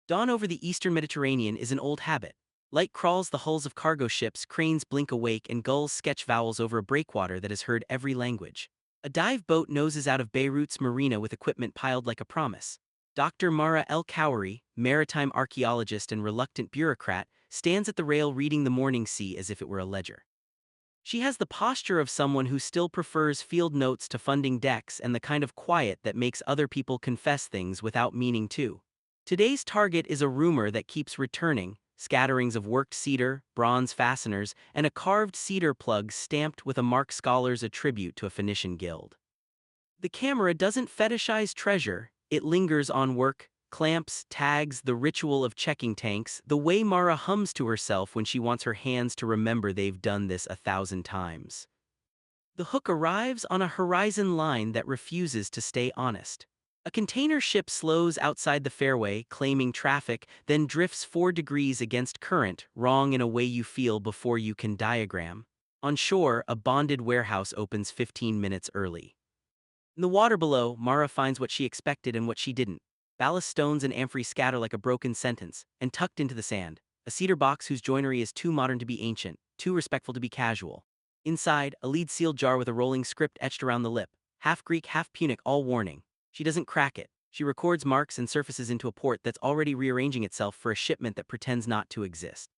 Dawn over the eastern Mediterranean is an old habit. Light crawls the hulls of cargo ships, cranes blink awake, and gulls sketch vowels over a breakwater that has heard every language. A dive boat noses out of Beirut's marina with equipment piled like a promise. Dr. Mara El Khoury, maritime archaeologist and reluctant bureaucrat, stands at the rail reading the morning sea as if it were a ledger. She has the posture of someone who still prefers field notes to funding decks and the kind of quiet that makes other people confess things without meaning to. Today's target is a rumor that keeps returning: scatterings of worked cedar, bronze fasteners, and a carved cedar plug stamped with a mark scholars attribute to a Phoenician guild. The camera doesn't fetishize treasure, it lingers on work, clamps, tags, the ritual of checking tanks, the way Mara hums to herself when she wants her hands to remember they've done this 1,000 times. The hook arrives on a horizon line that refuses to stay honest. A container ship slows outside the fairway, claiming traffic, then drifts 4 degrees against current, wrong in a way you feel before you can diagram. On shore, a bonded warehouse opens 15 minutes early. In the water below, Mara finds what she expected and what she didn't. Ballast stones and amphory scatter like a broken sentence, and tucked into the sand, a cedar box whose joinery is too modern to be ancient, too respectful to be casual. Inside, a lead sealed jar with a rolling script etched around the lip, half Greek, half Punic, all warning. She doesn't crack it. She records marks and surfaces into a port that's already rearranging itself for a shipment that pretends not to exist.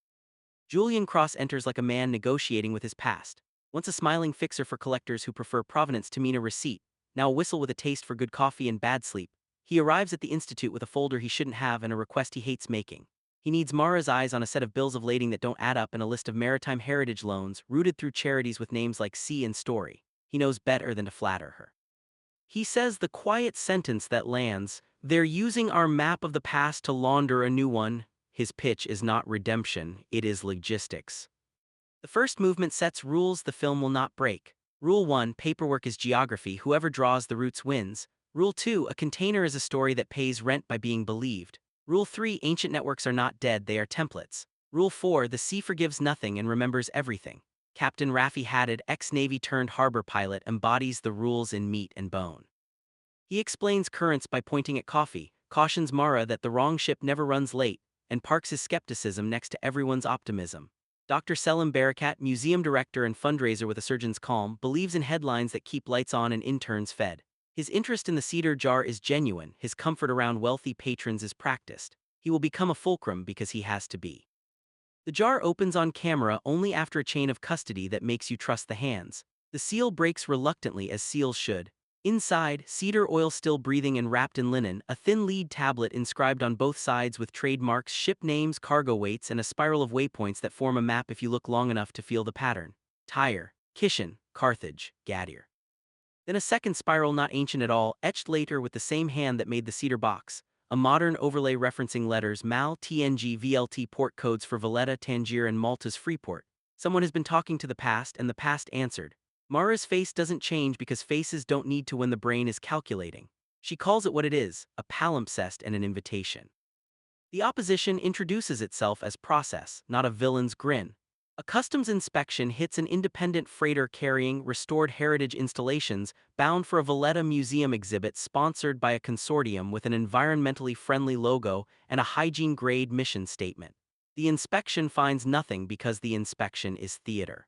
Julian Cross enters like a man negotiating with his past. Once a smiling fixer for collectors who prefer provenance to mean a receipt, now a whistle with a taste for good coffee and bad sleep, he arrives at the Institute with a folder he shouldn't have and a request he hates making. He needs Mara's eyes on a set of bills of lading that don't add up and a list of maritime heritage loans routed through charities with names like Sea and Story. He knows better than to flatter her. He says the quiet sentence that lands, "They're using our map of the past to launder a new one." His pitch is not redemption, it is logistics. The first movement sets rules the film will not break. Rule 1, paperwork is geography, whoever draws the routes wins. Rule 2, a container is a story that pays rent by being believed. Rule 3, ancient networks are not dead, they are templates. Rule 4, the sea forgives nothing and remembers everything. Captain Raffi Haddad, ex-Navy turned harbor pilot, embodies the rules in meat and bone. He explains currents by pointing at coffee, cautions Mara that the wrong ship never runs late, and parks his skepticism next to everyone's optimism. Dr. Selim Barakat, museum director and fundraiser with a surgeon's calm, believes in headlines that keep lights on and interns fed. His interest in the cedar jar is genuine, his comfort around wealthy patrons is practiced. He will become a fulcrum because he has to be. The jar opens on camera only after a chain of custody that makes you trust the hands. The seal breaks reluctantly, as seals should. Inside, cedar oil still breathing and wrapped in linen, a thin lead tablet inscribed on both sides with trademarks, ship names, cargo weights, and a spiral of waypoints that form a map if you look long enough to feel the pattern. Tyre, Kishan, Carthage, Gadir. Then a second spiral, not ancient at all, etched later with the same hand that made the cedar box. A modern overlay referencing letters Mal, TNG, VLT port codes for Valletta, Tangier, and Malta's Freeport. Someone has been talking to the past, and the past answered. Mara's face doesn't change because faces don't need to when the brain is calculating. She calls it what it is, a palimpsest and an invitation. The opposition introduces itself as process, not a villain's grin. A customs inspection hits an independent freighter carrying restored heritage installations bound for a Valletta museum exhibit sponsored by a consortium with an environmentally friendly logo and a hygiene-grade mission statement. The inspection finds nothing because the inspection is theater.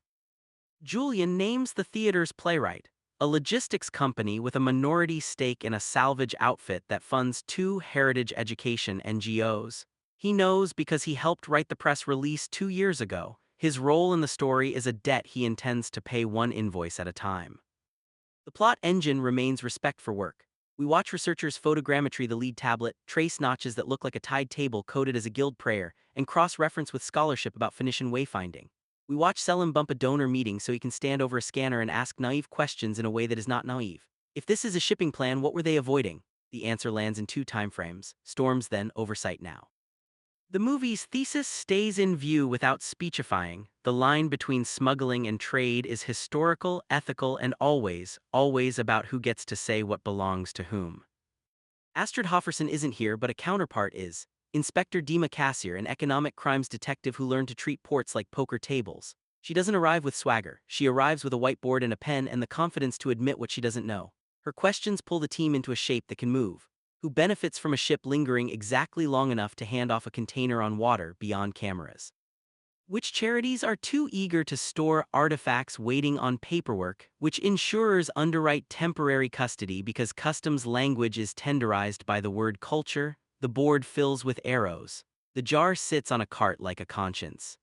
Julian names the theater's playwright, a logistics company with a minority stake in a salvage outfit that funds 2 heritage education NGOs. He knows because he helped write the press release 2 years ago. His role in the story is a debt he intends to pay one invoice at a time. The plot engine remains respect for work. We watch researchers photogrammetry the lead tablet, trace notches that look like a tide table coded as a guild prayer, and cross-reference with scholarship about Phoenician wayfinding. We watch Selim bump a donor meeting so he can stand over a scanner and ask naive questions in a way that is not naive. If this is a shipping plan, what were they avoiding? The answer lands in 2 timeframes: storms then, oversight now. The movie's thesis stays in view without speechifying. The line between smuggling and trade is historical, ethical, and always, always about who gets to say what belongs to whom. Astrid Hofferson isn't here, but a counterpart is. Inspector Dima Kassir, an economic crimes detective who learned to treat ports like poker tables. She doesn't arrive with swagger, she arrives with a whiteboard and a pen and the confidence to admit what she doesn't know. Her questions pull the team into a shape that can move. who benefits from a ship lingering exactly long enough to hand off a container on water beyond cameras. Which charities are too eager to store artifacts waiting on paperwork, which insurers underwrite temporary custody because customs language is tenderized by the word culture, the board fills with arrows. The jar sits on a cart like a conscience.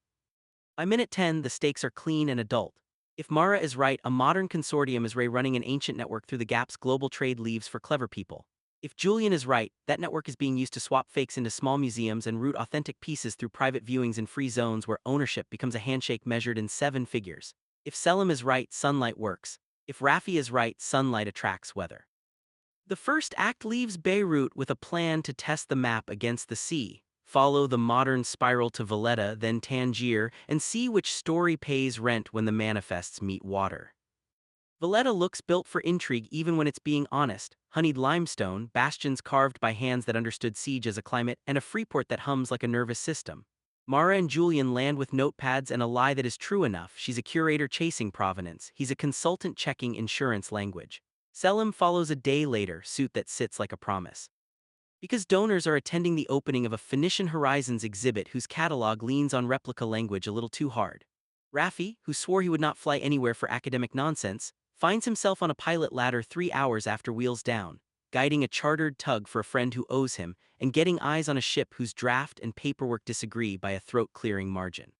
By minute 10, the stakes are clean and adult. If Mara is right, a modern consortium is running an ancient network through the gaps global trade leaves for clever people. If Julian is right, that network is being used to swap fakes into small museums and route authentic pieces through private viewings in free zones where ownership becomes a handshake measured in 7 figures. If Selim is right, sunlight works. If Raffi is right, sunlight attracts weather. The first act leaves Beirut with a plan to test the map against the sea, follow the modern spiral to Valletta, then Tangier, and see which story pays rent when the manifests meet water. Valletta looks built for intrigue even when it's being honest. Honeyed limestone, bastions carved by hands that understood siege as a climate, and a freeport that hums like a nervous system. Mara and Julian land with notepads and a lie that is true enough. She's a curator chasing provenance. He's a consultant checking insurance language. Selim follows a day later, suit that sits like a promise. Because donors are attending the opening of a Phoenician Horizons exhibit whose catalog leans on replica language a little too hard. Raffi, who swore he would not fly anywhere for academic nonsense, finds himself on a pilot ladder 3 hours after wheels down, guiding a chartered tug for a friend who owes him, and getting eyes on a ship whose draft and paperwork disagree by a throat-clearing margin.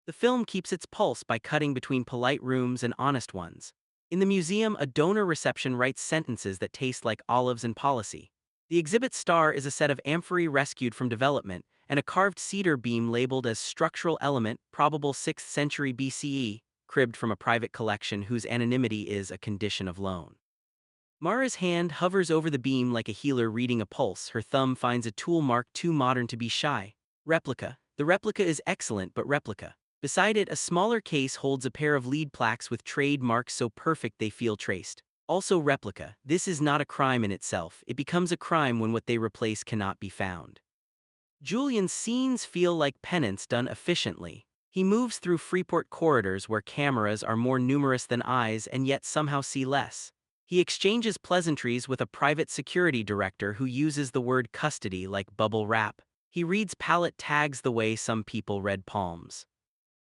The film keeps its pulse by cutting between polite rooms and honest ones. In the museum, a donor reception writes sentences that taste like olives and policy. The exhibit's star is a set of amphorae rescued from development, and a carved cedar beam labeled as structural element, probable 6th century BCE, cribbed from a private collection whose anonymity is a condition of loan. Mara's hand hovers over the beam like a healer reading a pulse. Her thumb finds a tool marked too modern to be shy. Replica. The replica is excellent, but replica. Beside it, a smaller case holds a pair of lead plaques with trade marks so perfect they feel traced. Also replica. This is not a crime in itself. It becomes a crime when what they replace cannot be found. Julian's scenes feel like penance done efficiently. He moves through Freeport corridors where cameras are more numerous than eyes and yet somehow see less. He exchanges pleasantries with a private security director who uses the word custody like bubble wrap. He reads pallet tags the way some people read palms.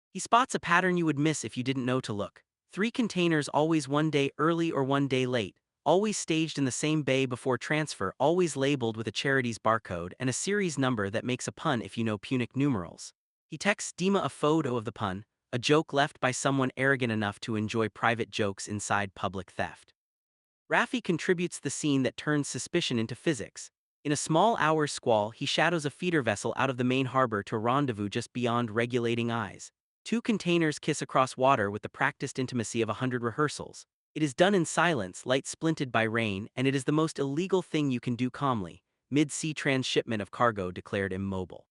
He spots a pattern you would miss if you didn't know to look. 3 containers always one day early or one day late, always staged in the same bay before transfer, always labeled with a charity's barcode and a series number that makes a pun if you know Punic numerals. He texts Dima a photo of the pun, a joke left by someone arrogant enough to enjoy private jokes inside public theft. Raffi contributes the scene that turns suspicion into physics. In a small hour squall, he shadows a feeder vessel out of the main harbor to a rendezvous just beyond regulating eyes. 2 containers kiss across water with the practiced intimacy of 100 rehearsals. It is done in silence, light splinted by rain, and it is the most illegal thing you can do calmly. Mid-sea transshipment of cargo declared immobile.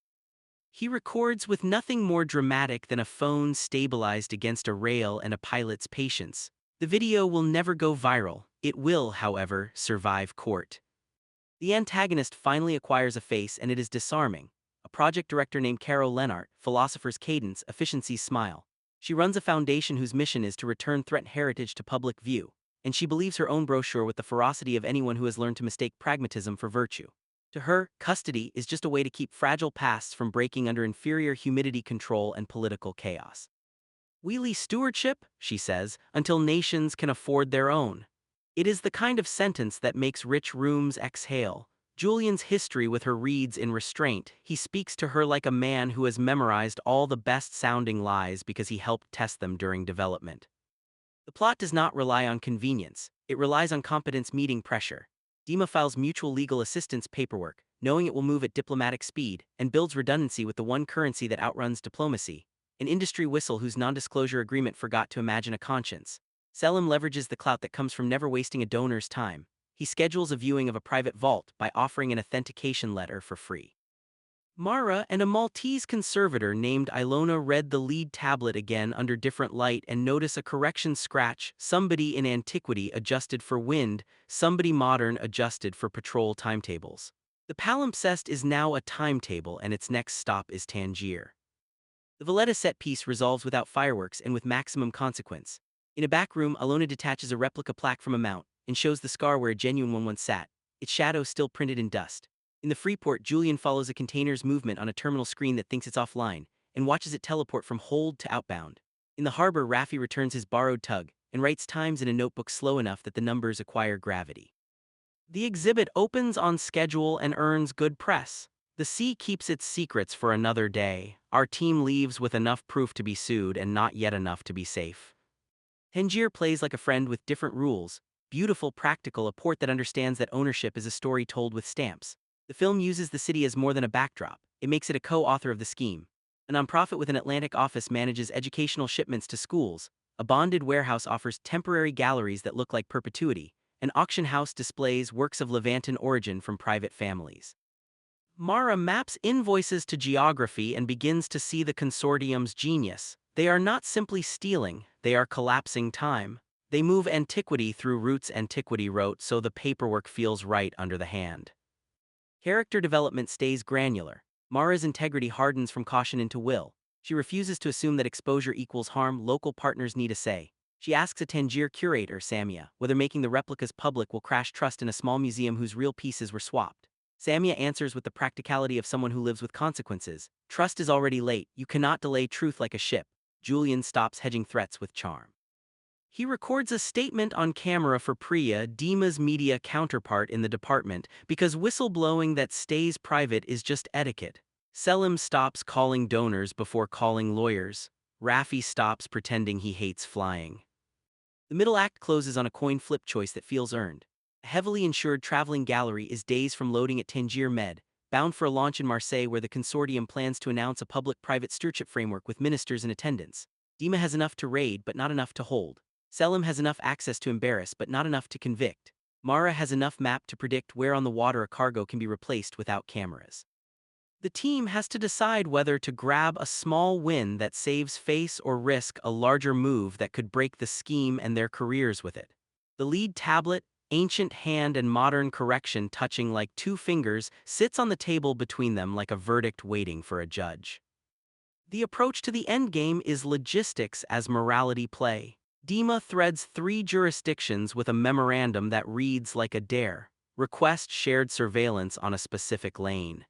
He records with nothing more dramatic than a phone stabilized against a rail and a pilot's patience. The video will never go viral. It will, however, survive court. The antagonist finally acquires a face and it is disarming. A project director named Carol Lennart, philosopher's cadence, efficiency's smile. She runs a foundation whose mission is to return threatened heritage to public view, and she believes her own brochure with the ferocity of anyone who has learned to mistake pragmatism for virtue. To her, custody is just a way to keep fragile pasts from breaking under inferior humidity control and political chaos. We leave stewardship, she says, until nations can afford their own. It is the kind of sentence that makes rich rooms exhale. Julian's history with her reads in restraint. He speaks to her like a man who has memorized all the best-sounding lies because he helped test them during development. The plot does not rely on convenience. It relies on competence meeting pressure. Dima files mutual legal assistance paperwork, knowing it will move at diplomatic speed, and builds redundancy with the one currency that outruns diplomacy, an industry whistle whose non-disclosure agreement forgot to imagine a conscience. Selim leverages the clout that comes from never wasting a donor's time. He schedules a viewing of a private vault by offering an authentication letter for free. Mara and a Maltese conservator named Ilona read the lead tablet again under different light and notice a correction scratch, somebody in antiquity adjusted for wind, somebody modern adjusted for patrol timetables. The palimpsest is now a timetable and its next stop is Tangier. The Valletta set piece resolves without fireworks and with maximum consequence. In a back room, Ilona detaches a replica plaque from a mount and shows the scar where a genuine one once sat. its shadow still printed in dust. In the Freeport, Julian follows a container's movement on a terminal screen that thinks it's offline, and watches it teleport from hold to outbound. In the harbor, Raffi returns his borrowed tug, and writes times in a notebook slow enough that the numbers acquire gravity. The exhibit opens on schedule and earns good press. The sea keeps its secrets for another day. Our team leaves with enough proof to be sued and not yet enough to be safe. Tangier plays like a friend with different rules. Beautiful, practical, a port that understands that ownership is a story told with stamps. The film uses the city as more than a backdrop. It makes it a co-author of the scheme. A nonprofit with an Atlantic office manages educational shipments to schools. A bonded warehouse offers temporary galleries that look like perpetuity. An auction house displays works of Levantan origin from private families. Mara maps invoices to geography and begins to see the consortium's genius. They are not simply stealing, they are collapsing time. They move antiquity through roots antiquity wrote so the paperwork feels right under the hand. Character development stays granular. Mara's integrity hardens from caution into will. She refuses to assume that exposure equals harm. Local partners need a say. She asks a Tangier curator, Samia, whether making the replicas public will crash trust in a small museum whose real pieces were swapped. Samia answers with the practicality of someone who lives with consequences. Trust is already late. You cannot delay truth like a ship. Julian stops hedging threats with charm. He records a statement on camera for Priya, Dima's media counterpart in the department, because whistleblowing that stays private is just etiquette. Selim stops calling donors before calling lawyers. Raffi stops pretending he hates flying. The middle act closes on a coin flip choice that feels earned. A heavily insured traveling gallery is days from loading at Tangier Med, bound for a launch in Marseille where the consortium plans to announce a public-private stewardship framework with ministers in attendance. Dima has enough to raid but not enough to hold. Selim has enough access to embarrass but not enough to convict. Mara has enough map to predict where on the water a cargo can be replaced without cameras. The team has to decide whether to grab a small win that saves face or risk a larger move that could break the scheme and their careers with it. The lead tablet, ancient hand and modern correction touching like two fingers, sits on the table between them like a verdict waiting for a judge. The approach to the endgame is logistics as morality play. Dima threads 3 jurisdictions with a memorandum that reads like a dare. Request shared surveillance on a specific lane.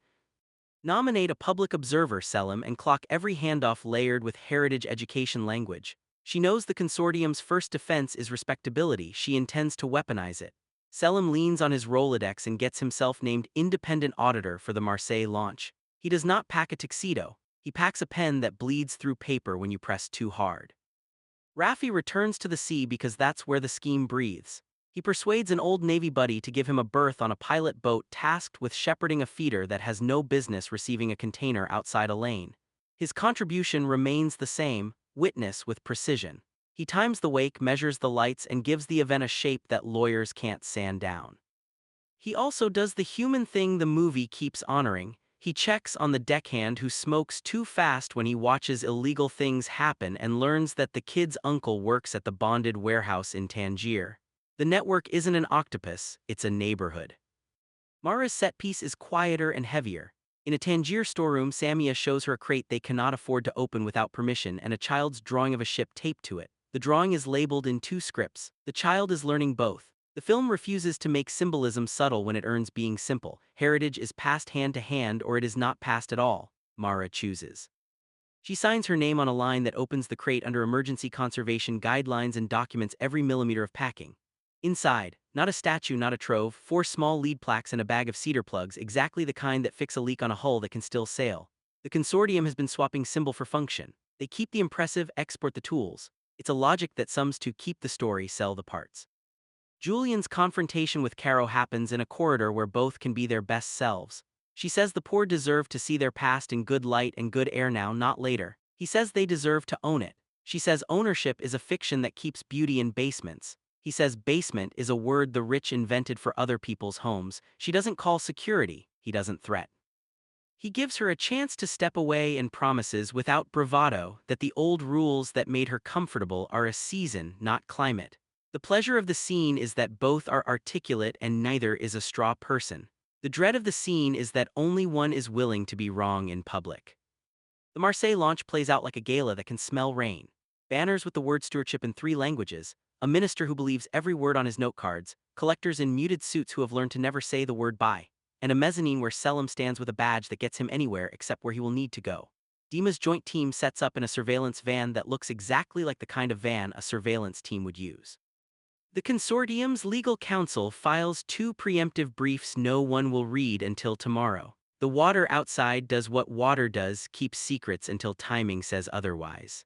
Nominate a public observer, Selim, and clock every handoff layered with heritage education language. She knows the consortium's first defense is respectability. She intends to weaponize it. Selim leans on his Rolodex and gets himself named independent auditor for the Marseille launch. He does not pack a tuxedo. He packs a pen that bleeds through paper when you press too hard. Raffi returns to the sea because that's where the scheme breathes. He persuades an old Navy buddy to give him a berth on a pilot boat tasked with shepherding a feeder that has no business receiving a container outside a lane. His contribution remains the same, witness with precision. He times the wake, measures the lights, and gives the event a shape that lawyers can't sand down. He also does the human thing the movie keeps honoring. He checks on the deckhand who smokes too fast when he watches illegal things happen and learns that the kid's uncle works at the bonded warehouse in Tangier. The network isn't an octopus, it's a neighborhood. Mara's set piece is quieter and heavier. In a Tangier storeroom, Samia shows her a crate they cannot afford to open without permission and a child's drawing of a ship taped to it. The drawing is labeled in 2 scripts. The child is learning both. The film refuses to make symbolism subtle when it earns being simple. Heritage is passed hand to hand or it is not passed at all. Mara chooses. She signs her name on a line that opens the crate under emergency conservation guidelines and documents every millimeter of packing. Inside, not a statue, not a trove, 4 small lead plaques and a bag of cedar plugs, exactly the kind that fix a leak on a hull that can still sail. The consortium has been swapping symbol for function. They keep the impressive, export the tools. It's a logic that sums to keep the story, sell the parts. Julian's confrontation with Caro happens in a corridor where both can be their best selves. She says the poor deserve to see their past in good light and good air now, not later. He says they deserve to own it. She says ownership is a fiction that keeps beauty in basements. He says basement is a word the rich invented for other people's homes. She doesn't call security, he doesn't threat. He gives her a chance to step away and promises without bravado that the old rules that made her comfortable are a season, not climate. The pleasure of the scene is that both are articulate and neither is a straw person. The dread of the scene is that only one is willing to be wrong in public. The Marseille launch plays out like a gala that can smell rain. Banners with the word stewardship in 3 languages, a minister who believes every word on his note cards, collectors in muted suits who have learned to never say the word bye, and a mezzanine where Selim stands with a badge that gets him anywhere except where he will need to go. Dima's joint team sets up in a surveillance van that looks exactly like the kind of van a surveillance team would use. The consortium's legal counsel files 2 preemptive briefs no one will read until tomorrow. The water outside does what water does, keeps secrets until timing says otherwise.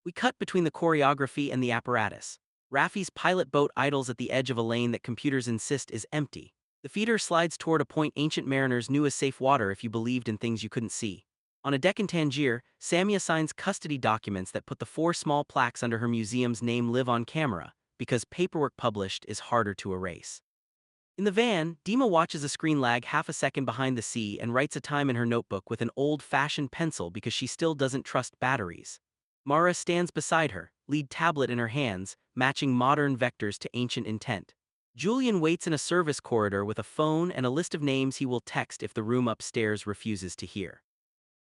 We cut between the choreography and the apparatus. Raffi's pilot boat idles at the edge of a lane that computers insist is empty. The feeder slides toward a point ancient mariners knew as safe water if you believed in things you couldn't see. On a deck in Tangier, Samia signs custody documents that put the 4 small plaques under her museum's name live on camera, because paperwork published is harder to erase. In the van, Dima watches a screen lag half a second behind the sea and writes a time in her notebook with an old-fashioned pencil because she still doesn't trust batteries. Mara stands beside her, lead tablet in her hands, matching modern vectors to ancient intent. Julian waits in a service corridor with a phone and a list of names he will text if the room upstairs refuses to hear.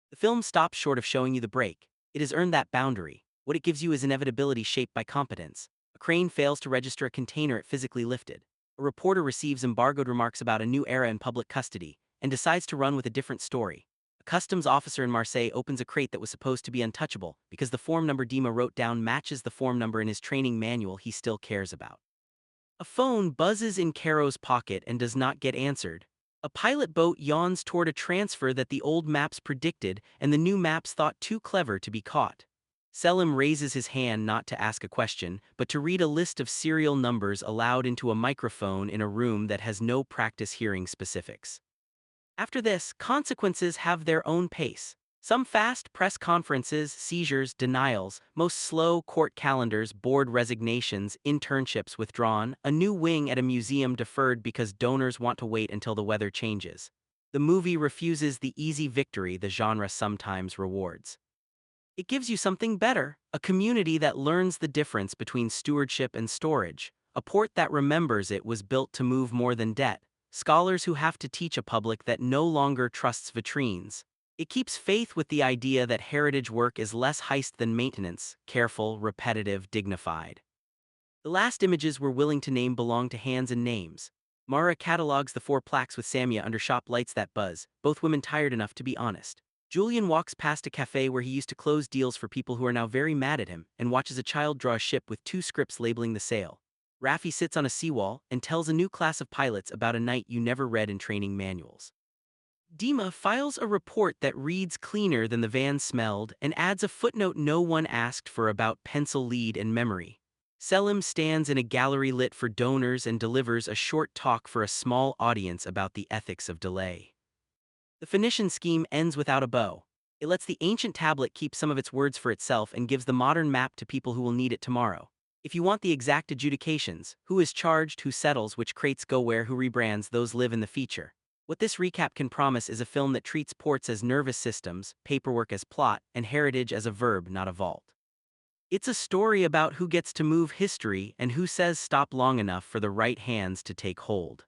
The film stops short of showing you the break. It has earned that boundary. What it gives you is inevitability shaped by competence. A crane fails to register a container it physically lifted. A reporter receives embargoed remarks about a new era in public custody and decides to run with a different story. A customs officer in Marseille opens a crate that was supposed to be untouchable because the form number Dima wrote down matches the form number in his training manual he still cares about. A phone buzzes in Caro's pocket and does not get answered. A pilot boat yawns toward a transfer that the old maps predicted and the new maps thought too clever to be caught. Selim raises his hand not to ask a question, but to read a list of serial numbers aloud into a microphone in a room that has no practice hearing specifics. After this, consequences have their own pace. Some fast press conferences, seizures, denials, most slow court calendars, board resignations, internships withdrawn, a new wing at a museum deferred because donors want to wait until the weather changes. The movie refuses the easy victory the genre sometimes rewards. It gives you something better, a community that learns the difference between stewardship and storage, a port that remembers it was built to move more than debt, scholars who have to teach a public that no longer trusts vitrines. It keeps faith with the idea that heritage work is less heist than maintenance, careful, repetitive, dignified. The last images we're willing to name belong to hands and names. Mara catalogs the 4 plaques with Samia under shop lights that buzz, both women tired enough to be honest. Julian walks past a cafe where he used to close deals for people who are now very mad at him and watches a child draw a ship with 2 scripts labeling the sail. Raffi sits on a seawall and tells a new class of pilots about a night you never read in training manuals. Dima files a report that reads cleaner than the van smelled and adds a footnote no one asked for about pencil lead and memory. Selim stands in a gallery lit for donors and delivers a short talk for a small audience about the ethics of delay. The Phoenician Scheme ends without a bow. It lets the ancient tablet keep some of its words for itself and gives the modern map to people who will need it tomorrow. If you want the exact adjudications, who is charged, who settles, which crates go where, who rebrands, those live in the feature. What this recap can promise is a film that treats ports as nervous systems, paperwork as plot, and heritage as a verb, not a vault. It's a story about who gets to move history and who says stop long enough for the right hands to take hold.